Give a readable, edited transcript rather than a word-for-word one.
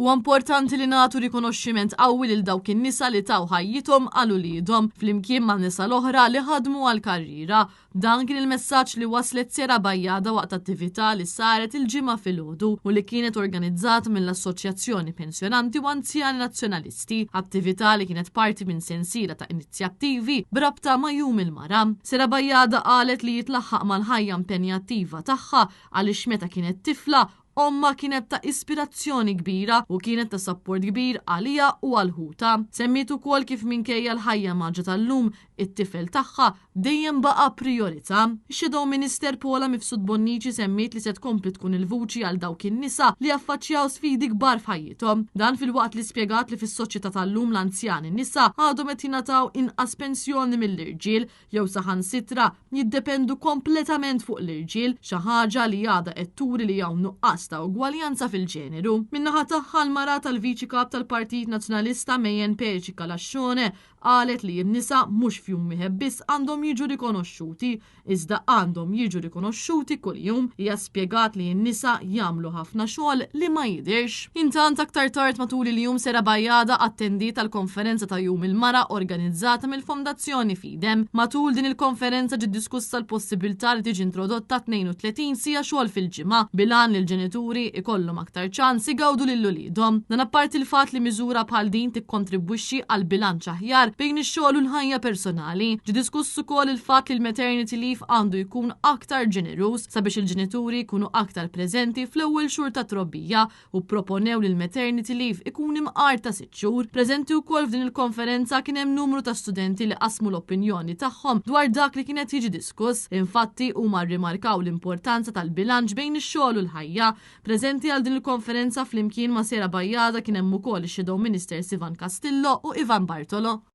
U importanti li nagħtu rikonoxximent qawwi lil dawk in-nisa li taw ħajjithom għal uliedhom flimkien man-nisa l-oħra li ħadmu għall-karriera. Dan kien il-messaġġ li waslet Sera Bajjada waqt attività li saret il-ġimgħa filgħodu u li kienet organizzata mill-Assoċjazzjoni Pensjonanti u Anzjani Nazzjonalisti, attività li kienet parti minn sensiela ta' inizjattivi b'rabta ma' Jum il-Mara. Sera Bajjada qalet li jitlaħħaq mal-ħajja impenjattiva tagħha għaliex meta kienet tifla Omma kienet ta' ispirazzjoni kbira u kienet ta' support kbir għalija u għal-ħuta. Semmitu kol kif minkejja l-ħajja maġġa tal-lum it-tifel tagħha dejjem baqa' priorità. Ix-Shadow Minister Paula Mifsud Bonnici semmit li se tkompli tkun il-vuċi għal dawk in-nisa li affaċċjaw sfidi kbar f'ħajjithom. Dan fil-waqt li spjegat li fis-soċjetà tal-lum l-anzjani nisa għadhom qed jingħataw inqas pensjoni mill-irġiel jew saħansitra jiddependu kompletament fuq l-irġiel, xi ħaġa li għadha qed turi li hawn nuqqas ta' ugwaljanza fil-ġeneru. Minnaħa tagħha l-mara tal-Viċi Kap tal-Partit Nazzjonalista Mejjen Peċika Laxxone qalet li n-nisa mhux fjum wieħed biss għandhom jiġu rikonoxxuti, iżda għandhom jiġu rikonoxxuti kuljum. Hija spjegat li n-nisa jagħmlu ħafna xogħol li ma jidhirx. Intant aktar tard matul il-jum Sera Bajjada attendiet tal-konferenza ta' Jum il-Mara organizzata mill-Fondazzjoni Fidem. Matul din il-konferenza ġiet diskussa l-possibilità li tiġi introdotta 32 sija xogħol fil-ġimgħa bilan li l-ġenituri ikollhom aktar ċans igawdu lil uliedhom. Dan apparti l-fatt li miżura bħal din tikkontribwixxi għal bilanċ aħjar bejn ix-xogħol u l-ħajja personali. Ġi diskuss ukoll il-fatt li l-maternity leave għandu jkun aktar ġenerus sabiex il-ġenituri jkunu aktar preżenti fl-ewwel xhur ta' trobbija u proponew li l-maternity leave ikun imqar ta' 6 xhur. Preżenti wkoll f'din il-konferenza kien hemm numru ta' studenti li qasmu l-opinjoni tagħhom dwar dak li kienet jiġi diskuss. Infatti huma rrimarkaw l-importanza tal-bilanċ bejn ix-xogħol u l-ħajja. Preżenti għal din il-konferenza flimkien ma' Sera Bajjada kien hemm ukoll ix-Shadow Minister Ivan Castillo u Ivan Bartolo.